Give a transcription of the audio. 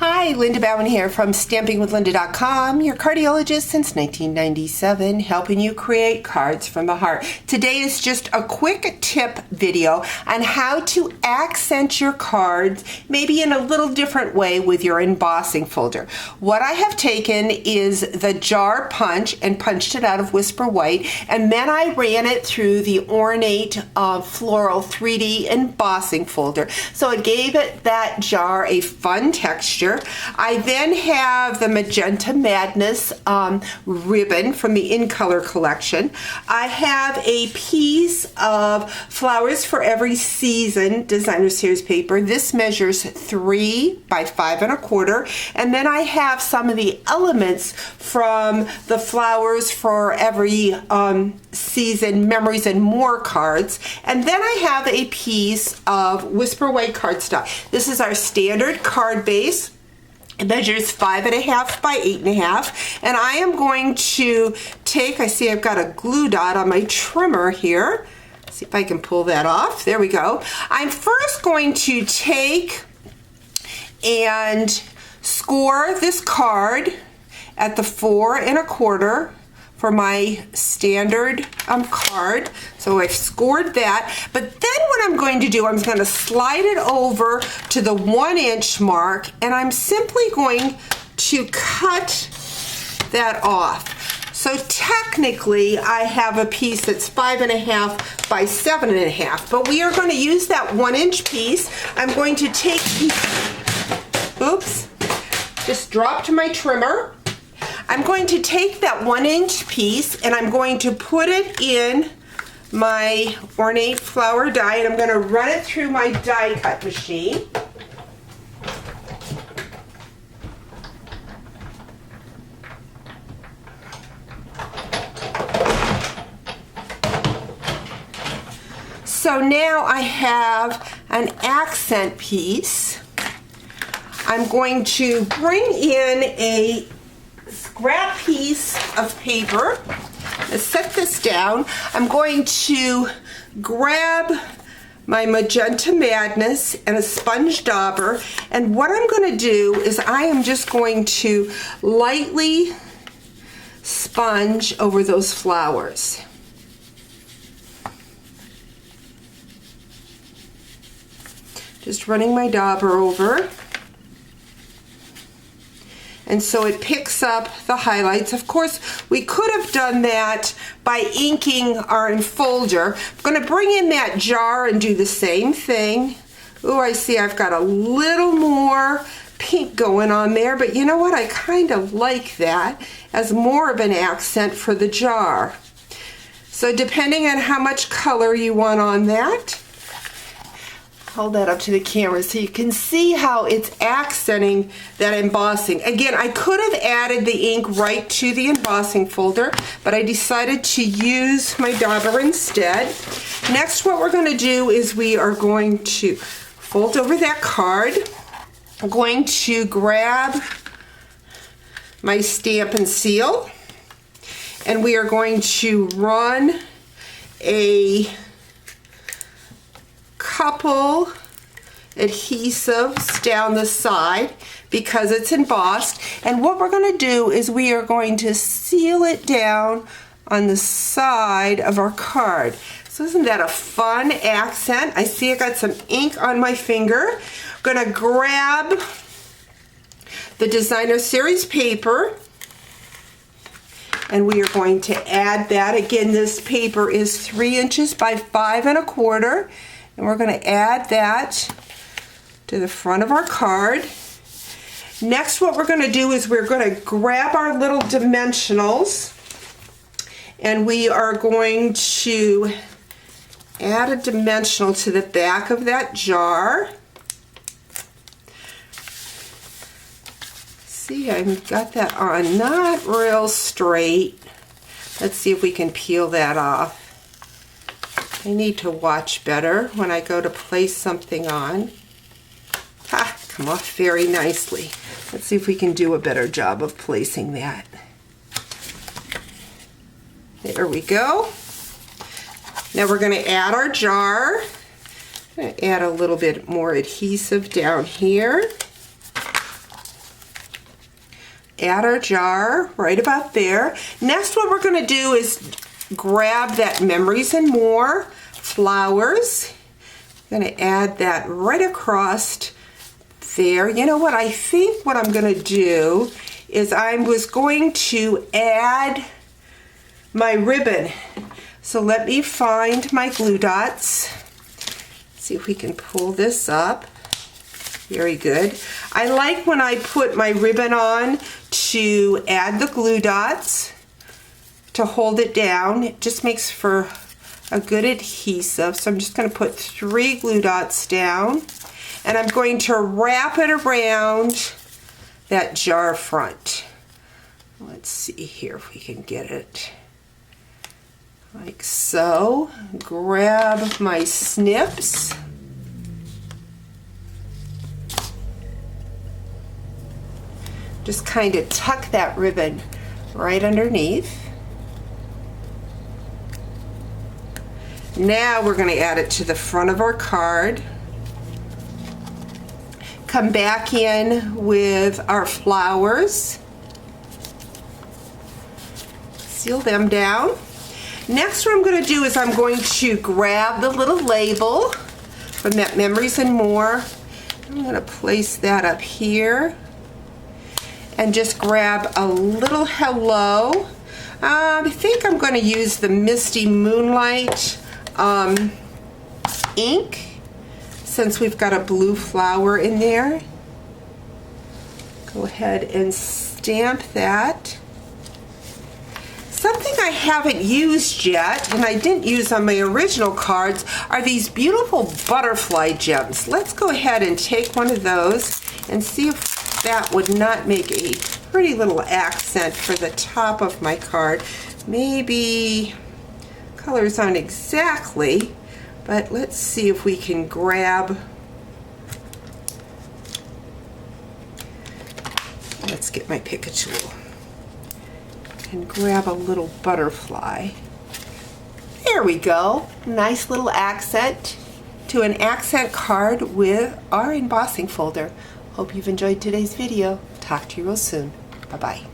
Hi, Linda Bowen here from StampingWithLinda.com, your cardiologist since 1997, helping you create cards from the heart. Today is just a quick tip video on how to accent your cards, maybe in a little different way with your embossing folder. What I have taken is the jar punch and punched it out of Whisper White, and then I ran it through the ornate floral 3D embossing folder. So it gave it that jar a fun texture. I then have the Magenta Madness ribbon from the In Color collection. I have a piece of Flowers for Every Season designer series paper. This measures 3 by 5 1/4, and then I have some of the elements from the Flowers for Every Season Memories and More cards, and then I have a piece of Whisper White cardstock. This is our standard card base. It measures 5 1/2 by 8 1/2, and I am going to take, I see I've got a glue dot on my trimmer here. See if I can pull that off. There we go. I'm first going to take and score this card at the 4 1/4 for my standard card. So I've scored that, but then what I'm going to do, I'm going to slide it over to the 1 inch mark, and I'm simply going to cut that off. So technically I have a piece that's 5 1/2 by 7 1/2, but we are going to use that 1 inch piece. I'm going to take, oops, just dropped my trimmer. I'm going to take that 1 inch piece and I'm going to put it in my ornate flower die, and I'm going to run it through my die cut machine. So now I have an accent piece. I'm going to bring in a scrap piece of paper. Let's set this down. I'm going to grab my Magenta Madness and a sponge dauber, and what I'm going to do is I am just going to lightly sponge over those flowers. Just running my dauber over. And so it picks up the highlights. Of course, we could have done that by inking our enfolder. I'm going to bring in that jar and do the same thing. Oh, I see I've got a little more pink going on there, but you know what? I kind of like that as more of an accent for the jar. So depending on how much color you want on that, hold that up to the camera so you can see how it's accenting that embossing. Again, I could have added the ink right to the embossing folder, but I decided to use my dauber instead. Next, what we're going to do is we are going to fold over that card. I'm going to grab my stamp and seal, and we are going to run a couple adhesives down the side because it's embossed, and what we're going to do is we are going to seal it down on the side of our card. So isn't that a fun accent? I see I got some ink on my finger. I'm going to grab the designer series paper, and we are going to add that. Again, this paper is 3 inches by 5 1/4. And we're going to add that to the front of our card. Next, what we're going to do is we're going to grab our little dimensionals, and we are going to add a dimensional to the back of that jar. See, I've got that on not real straight. Let's see if we can peel that off. I need to watch better when I go to place something on. Ha, come off very nicely. Let's see if we can do a better job of placing that. There we go. Now we're going to add our jar. I'm going to add a little bit more adhesive down here. add our jar right about there. Next, what we're going to do is grab that Memories and More flowers. I'm going to add that right across there. You know what? I think what I'm going to do is I was going to add my ribbon. So let me find my glue dots. See if we can pull this up. Very good. I like when I put my ribbon on to add the glue dots to hold it down. It just makes for a good adhesive. So I'm just going to put 3 glue dots down, and I'm going to wrap it around that jar front. Let's see here if we can get it like so. Grab my snips. Just kind of tuck that ribbon right underneath. Now we're going to add it to the front of our card. Come back in with our flowers. Seal them down. Next, what I'm going to do is I'm going to grab the little label from that Memories and More. I'm going to place that up here and just grab a little hello. I think I'm going to use the Misty Moonlight ink, since we've got a blue flower in there. Go ahead and stamp that. Something I haven't used yet, and I didn't use on my original cards, are these beautiful butterfly gems. Let's go ahead and take one of those and see if that would not make a pretty little accent for the top of my card. Maybe colors aren't exactly, but let's see if we can grab. Let's get my pick a tool and grab a little butterfly. There we go. Nice little accent to an accent card with our embossing folder. Hope you've enjoyed today's video. Talk to you real soon. Bye-bye.